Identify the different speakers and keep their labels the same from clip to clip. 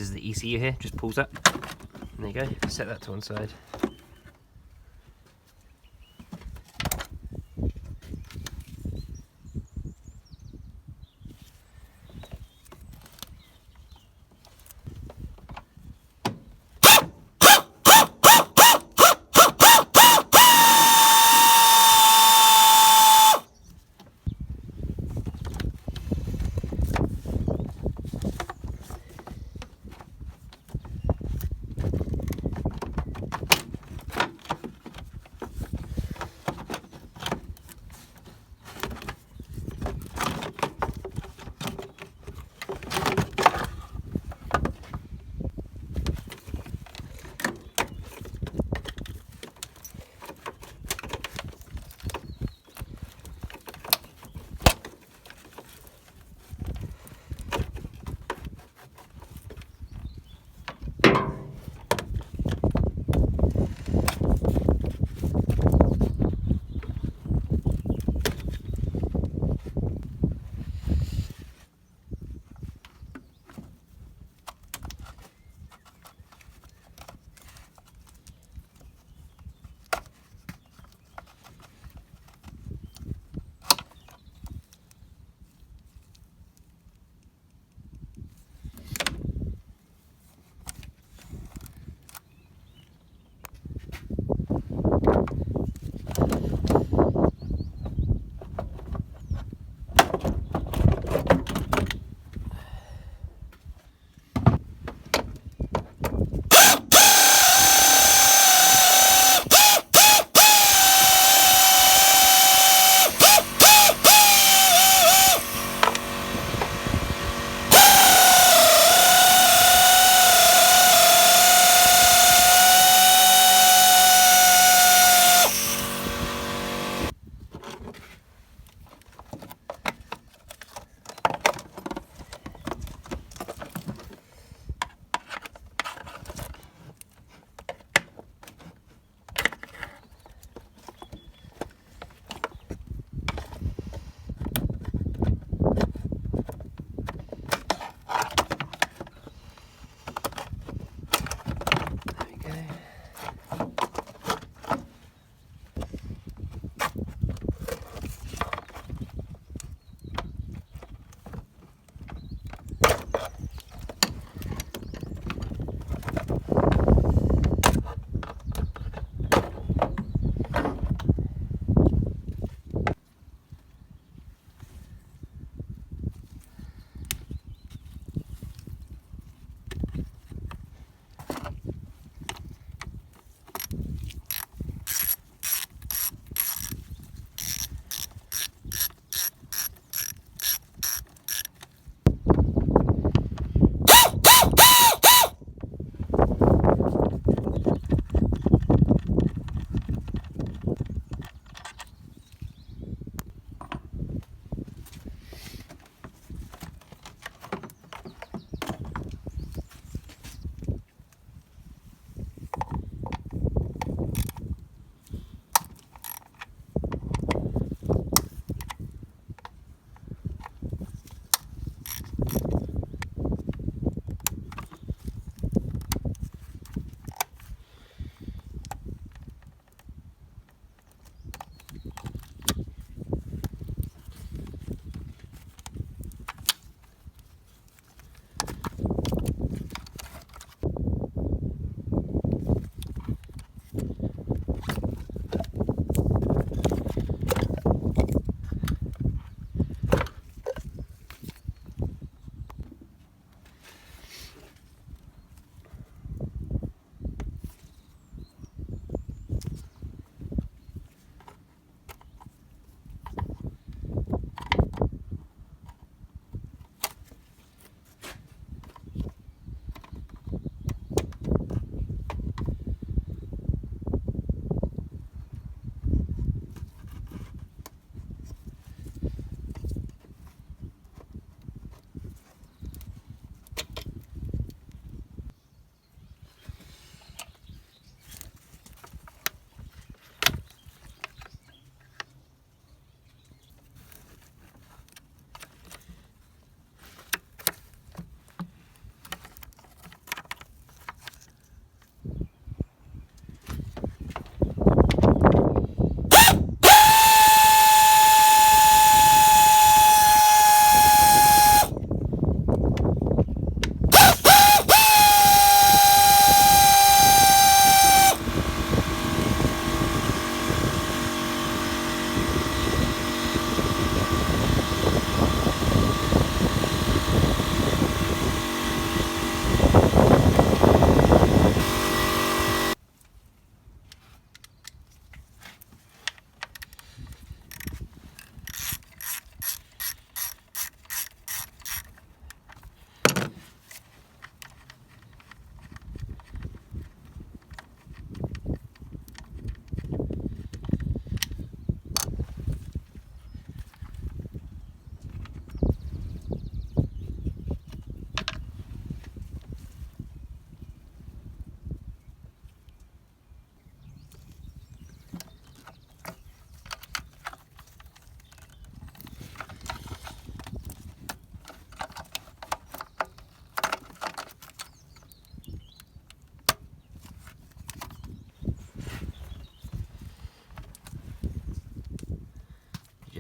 Speaker 1: is the ECU here, just pulls up. There you go, set that to one side.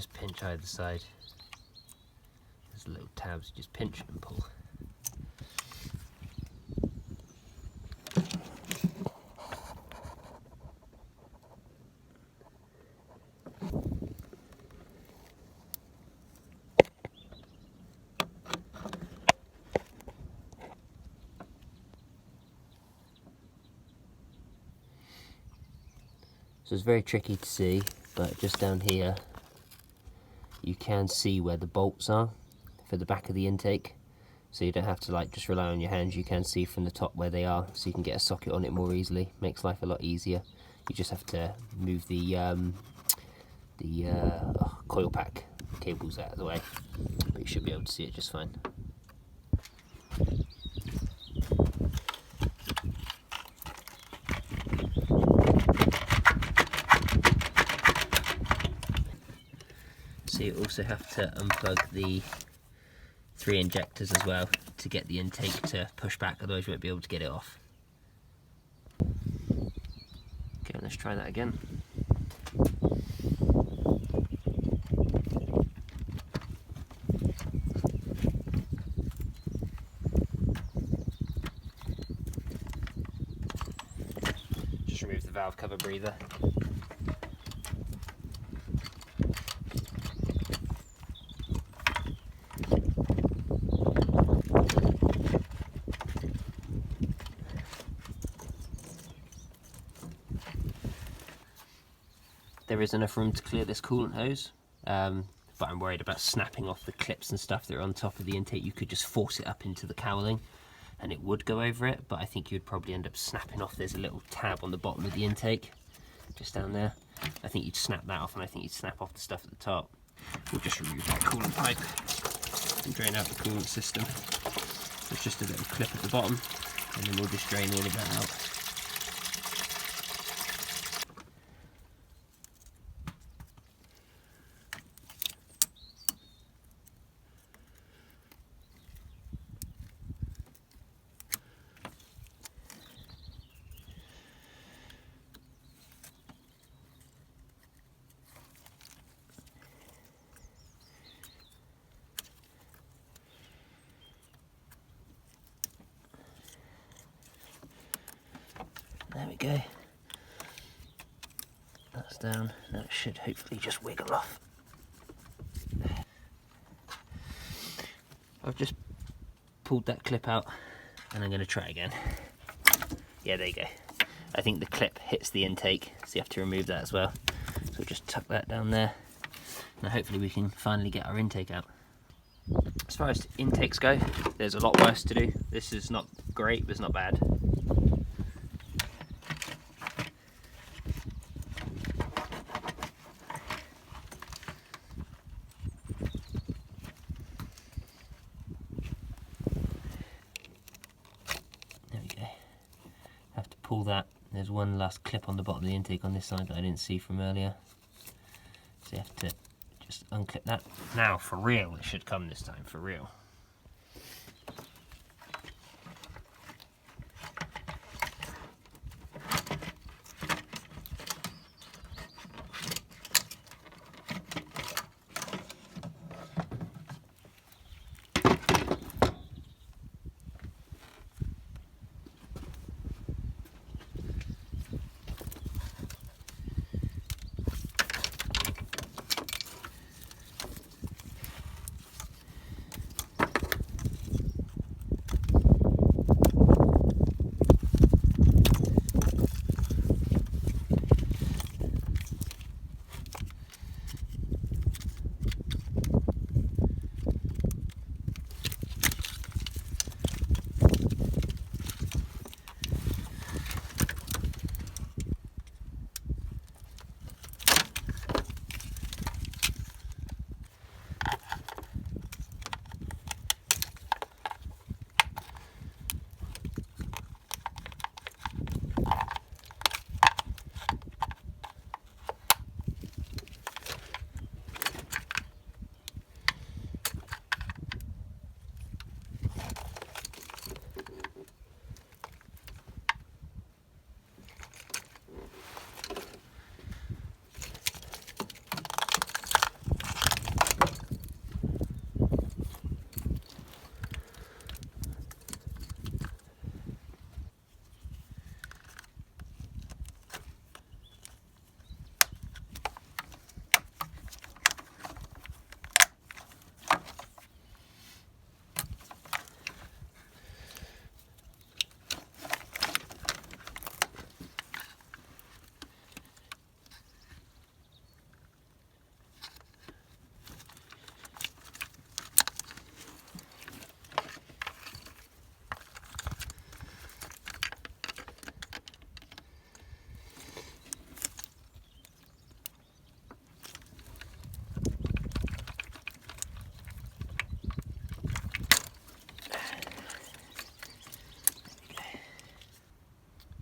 Speaker 1: just pinch either side. There's little tabs, you just pinch and pull. So it's very tricky to see, but just down here you can see where the bolts are for the back of the intake, so you don't have to like just rely on your hands. You can see from the top where they are, so you can get a socket on it more easily. Makes life a lot easier. You just have to move the coil pack cables out of the way, but you should be able to see it just fine. So you also have to unplug the 3 injectors as well to get the intake to push back, otherwise you won't be able to get it off. Okay, let's try that again. Just remove the valve cover breather. There is enough room to clear this coolant hose, but I'm worried about snapping off the clips and stuff that are on top of the intake. You could just force it up into the cowling and it would go over it, but I think you'd probably end up snapping off. There's a little tab on the bottom of the intake, just down there. I think you'd snap that off, and I think you'd snap off the stuff at the top. We'll just remove that coolant pipe and drain out the coolant system. There's just a little clip at the bottom, and then we'll just drain all of that out. There we go. That's down. Now it should hopefully just wiggle off. I've just pulled that clip out and I'm going to try again. Yeah, there you go. I think the clip hits the intake, so you have to remove that as well. So we'll just tuck that down there. Now hopefully we can finally get our intake out. As far as intakes go, there's a lot worse to do. This is not great, but it's not bad. Pull that. There's one last clip on the bottom of the intake on this side that I didn't see from earlier, so you have to just unclip that. Now for real, it should come this time, for real.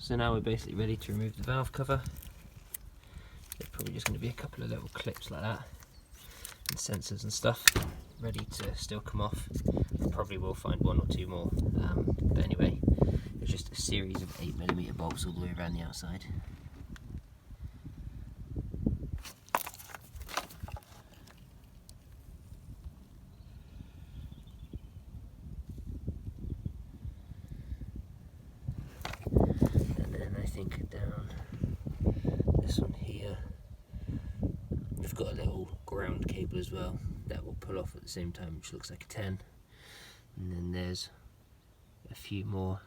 Speaker 1: So now we're basically ready to remove the valve cover. There's probably just going to be a couple of little clips like that and sensors and stuff ready to still come off. Probably will find one or two more, but anyway, it's just a series of 8mm bolts all the way around the outside. And then I think down this one here, we've got a little ground cable as well that will pull off at the same time, which looks like a 10. And then there's a few more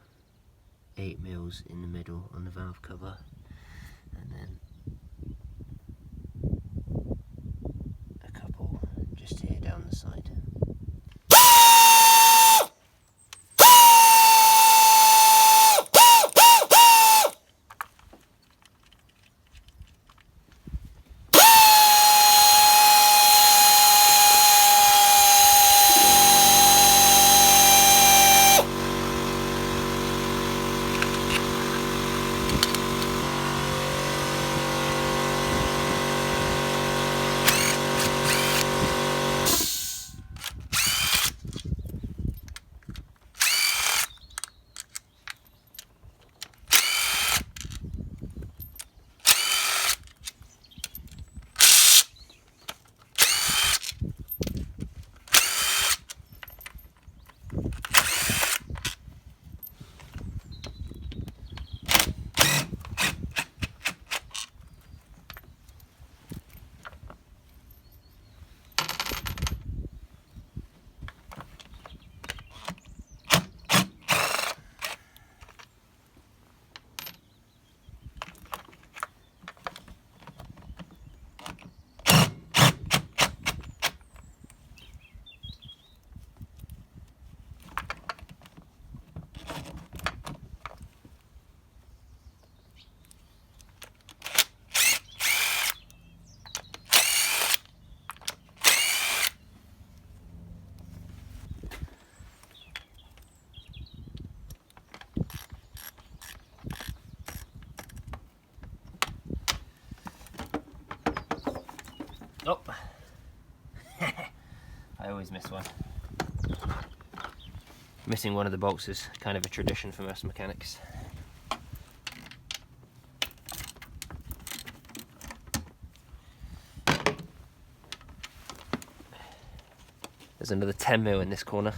Speaker 1: 8mm in the middle on the valve cover, and then a couple just here down the side. Oh, I always miss one. Missing one of the bolts is kind of a tradition for most mechanics. There's another 10mm in this corner.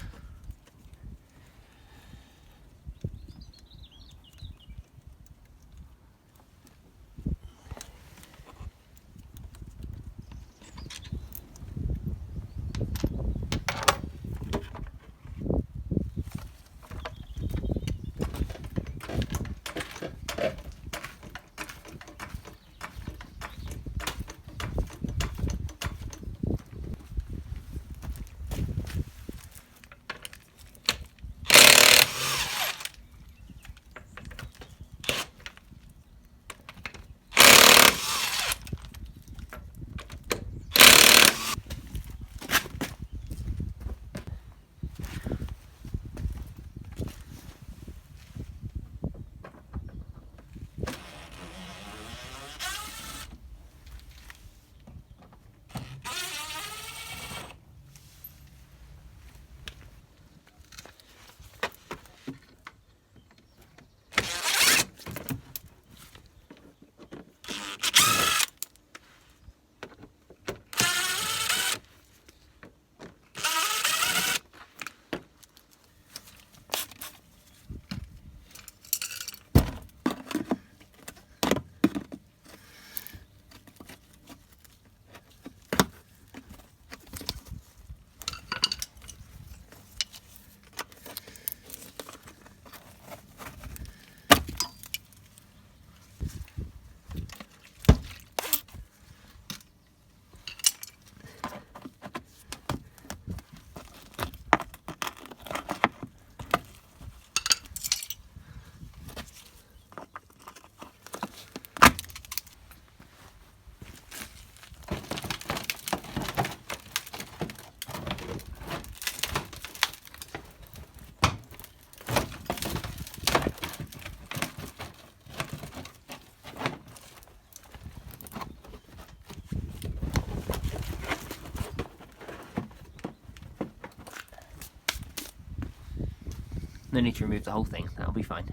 Speaker 1: No need to remove the whole thing, that'll be fine.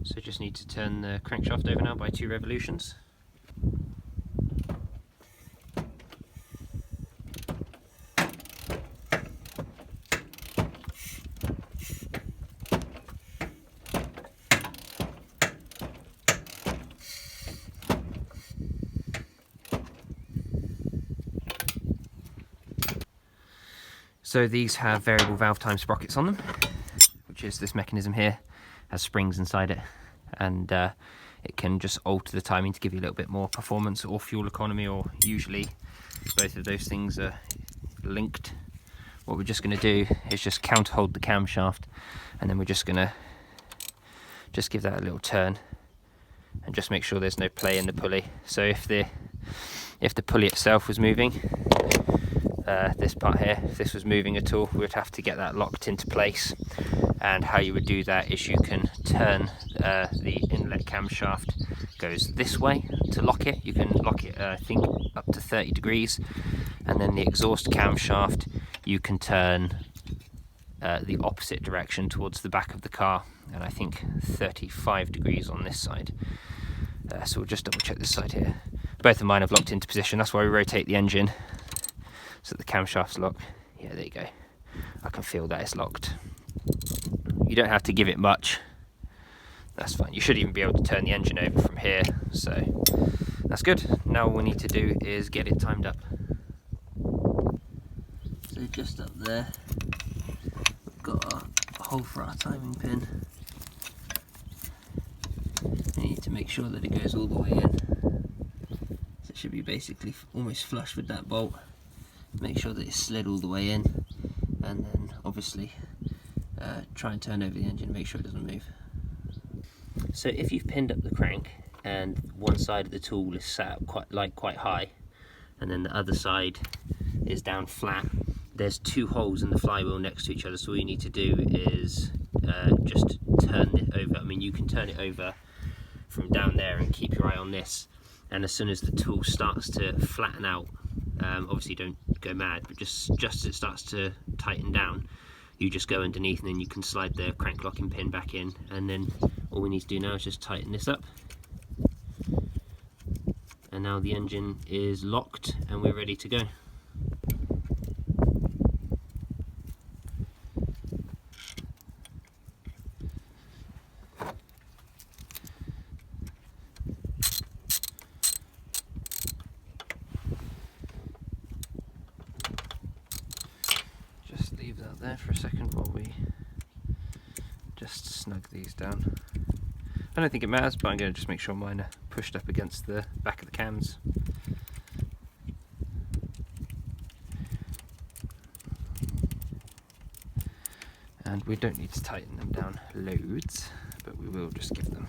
Speaker 1: So just need to turn the crankshaft over now by 2 revolutions. So these have variable valve time sprockets on them, which is this mechanism here, has springs inside it, and it can just alter the timing to give you a little bit more performance or fuel economy, or usually both of those things are linked. What we're just going to do is just counter hold the camshaft, and then we're just going to give that a little turn and just make sure there's no play in the pulley. So if the pulley itself was moving, this part here, if this was moving at all, we would have to get that locked into place. And how you would do that is you can turn the inlet camshaft goes this way to lock it. You can lock it, I think, up to 30 degrees, and then the exhaust camshaft you can turn the opposite direction towards the back of the car, and I think 35 degrees on this side. So we'll just double check this side here. Both of mine have locked into position, that's why we rotate the engine so the camshaft's locked. Yeah, there you go. I can feel that it's locked. You don't have to give it much. That's fine. You should even be able to turn the engine over from here, so that's good. Now all we need to do is get it timed up. So just up there, we've got a hole for our timing pin. We need to make sure that it goes all the way in. So it should be basically almost flush with that bolt. Make sure that it's slid all the way in, and then obviously try and turn over the engine, make sure it doesn't move. So if you've pinned up the crank and one side of the tool is sat up quite high, and then the other side is down flat, there's 2 holes in the flywheel next to each other, so all you need to do is just turn it over. I mean, you can turn it over from down there and keep your eye on this, and as soon as the tool starts to flatten out, obviously don't go mad, but just as it starts to tighten down, you just go underneath, and then you can slide the crank locking pin back in, and then all we need to do now is just tighten this up. And now the engine is locked and we're ready to go. Just leave that there for a second while we just snug these down. I don't think it matters, but I'm going to just make sure mine are pushed up against the back of the cams. And we don't need to tighten them down loads, but we will just give them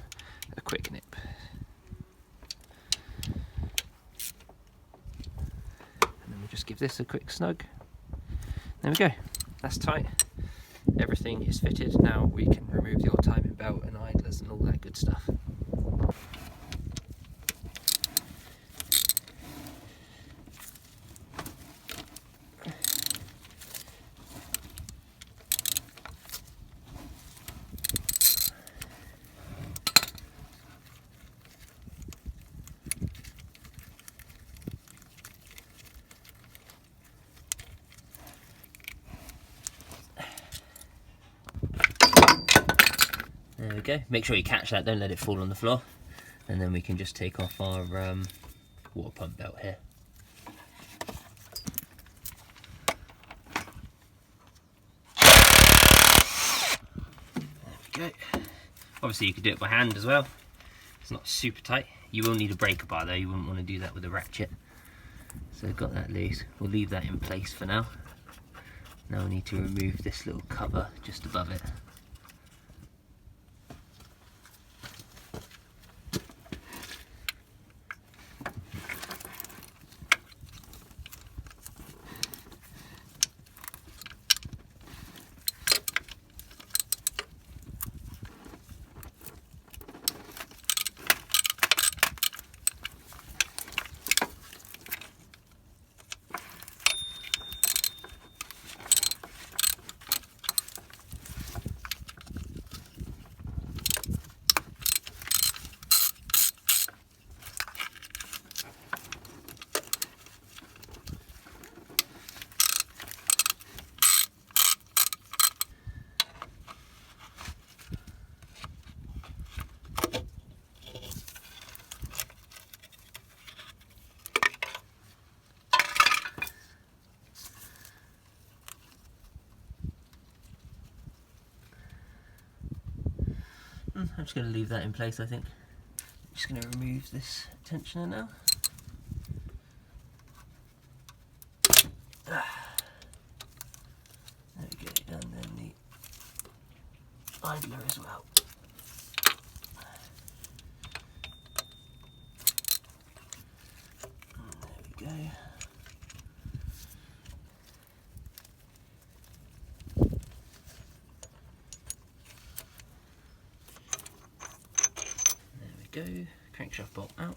Speaker 1: a quick nip. And then we just give this a quick snug. There we go, that's tight. Everything is fitted. Now we can remove the old timing belt and idlers and all that good stuff. There we go. Make sure you catch that, don't let it fall on the floor. And then we can just take off our water pump belt here. There we go. Obviously you could do it by hand as well. It's not super tight. You will need a breaker bar though, you wouldn't want to do that with a ratchet. So I've got that loose. We'll leave that in place for now. Now we need to remove this little cover just above it. I'm just going to leave that in place, I think. I'm just going to remove this tensioner now. There we go, and then the idler as well. And there we go. There we go, crankshaft bolt out.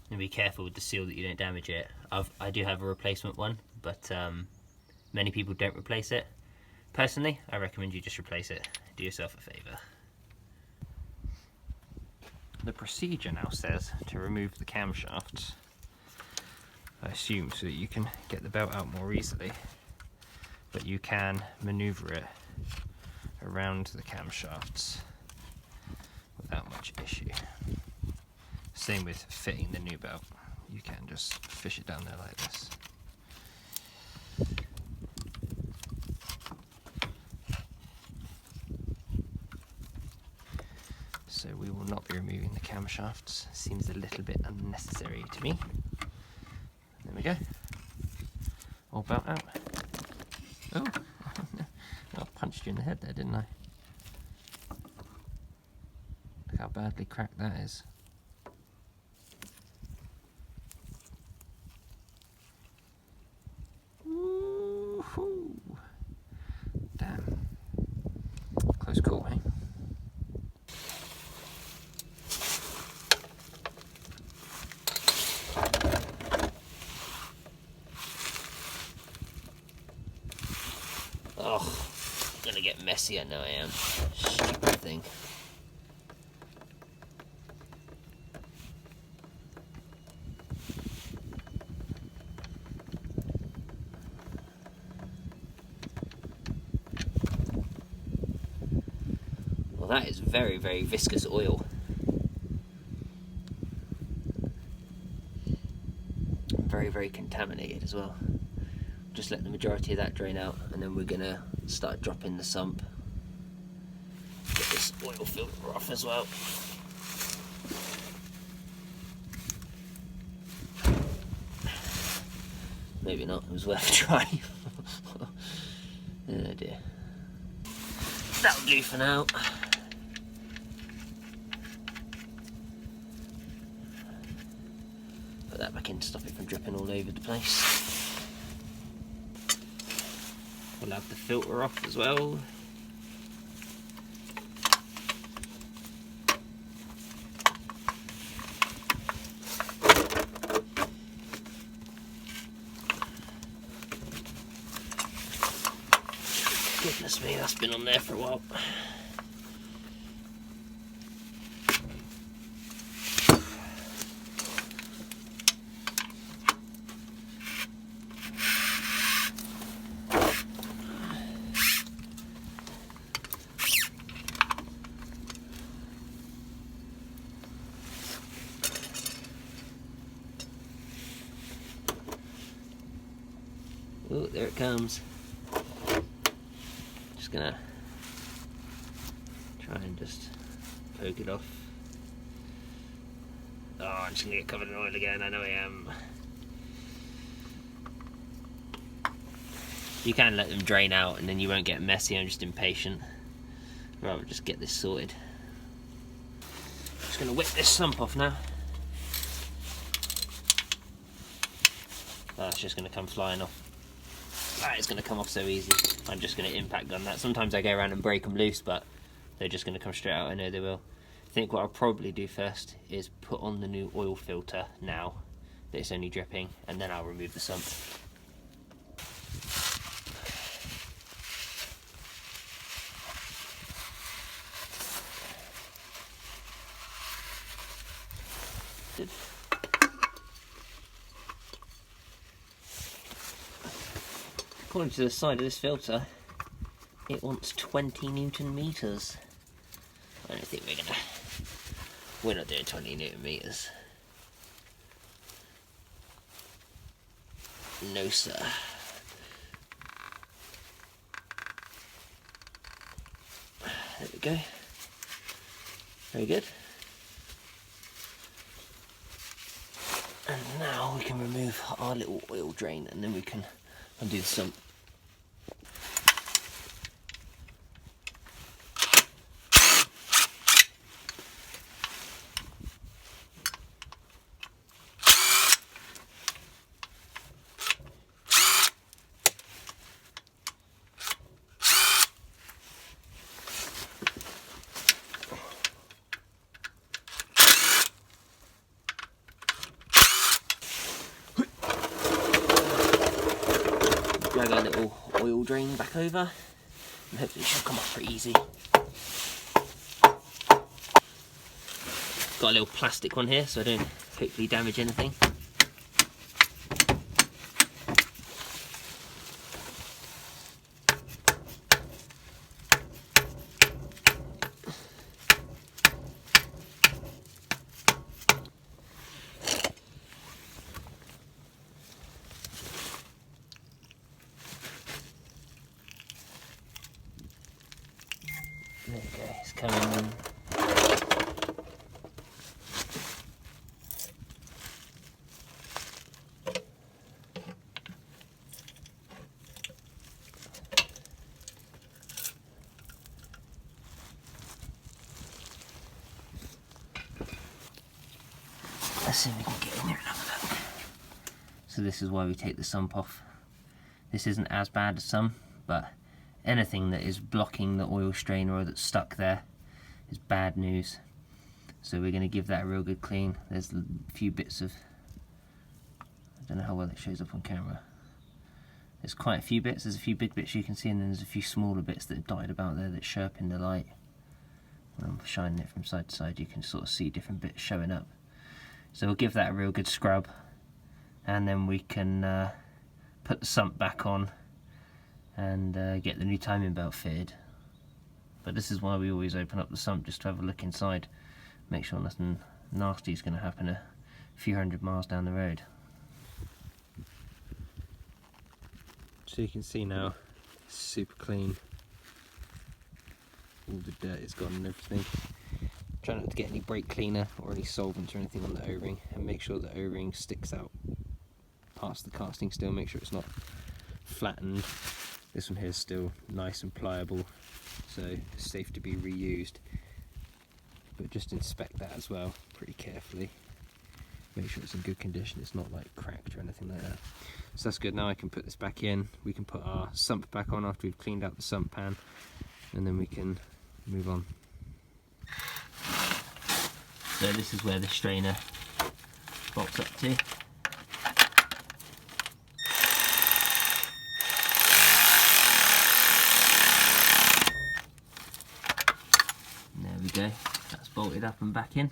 Speaker 1: And be careful with the seal that you don't damage it. I do have a replacement one, but many people don't replace it. Personally, I recommend you just replace it. Do yourself a favour. The procedure now says to remove the camshafts, I assume, so that you can get the belt out more easily, but you can manoeuvre it around the camshafts without much issue. Same with fitting the new belt. You can just fish it down there like this. So we will not be removing the camshafts. Seems a little bit unnecessary to me. There we go. All belt out. Oh, I punched you in the head there, didn't I? Look how badly cracked that is. Damn. Close call, eh? Oh, gonna get messy, I know I am. Stupid thing. Well, that is very, very viscous oil. Very, very contaminated as well. Just let the majority of that drain out, and then we're gonna start dropping the sump. Get this oil filter off as well. Maybe not, it was worth a try. Oh dear. That'll do for now. Put that back in to stop it from dripping all over the place. We'll have the filter off as well. Goodness me, that's been on there for a while. Oh, there it comes. Just gonna try and just poke it off. Oh, I'm just gonna get covered in oil again, I know I am. You can let them drain out and then you won't get messy. I'm just impatient. Rather just get this sorted. Just gonna whip this sump off now. That's just gonna come flying off. That is going to come off so easy. I'm just going to impact gun that. Sometimes I go around and break them loose, but they're just going to come straight out. I know they will. I think what I'll probably do first is put on the new oil filter now that it's only dripping, and then I'll remove the sump. Good. According to the side of this filter, it wants 20 Newton meters. I don't think we're not doing 20 Newton meters. No sir. There we go. Very good. And now we can remove our little oil drain and then we can undo the sump. Drag our little oil drain back over and hopefully it should come off pretty easy. Got a little plastic one here so I don't hopefully damage anything. There you go, it's coming in. Let's see if we can get in there and have a look. So this is why we take the sump off. This isn't as bad as some, but anything that is blocking the oil strainer or that's stuck there is bad news. So we're going to give that a real good clean. There's a few bits of, I don't know how well it shows up on camera. There's quite a few bits, there's a few big bits you can see and then there's a few smaller bits that have dotted about there that show up in the light. When I'm shining it from side to side you can sort of see different bits showing up. So we'll give that a real good scrub and then we can put the sump back on and get the new timing belt fitted. But this is why we always open up the sump, just to have a look inside, make sure nothing nasty is going to happen a few hundred miles down the road. So you can see now, it's super clean. All the dirt is gone and everything. Try not to get any brake cleaner or any solvent or anything on the O-ring, and make sure the O-ring sticks out past the casting still, make sure it's not flattened. This one here is still nice and pliable, so it's safe to be reused. But just inspect that as well, pretty carefully. Make sure it's in good condition, it's not like cracked or anything like that. So that's good, now I can put this back in. We can put our sump back on after we've cleaned out the sump pan, and then we can move on. So this is where the strainer bolts up to. There we go, that's bolted up and back in.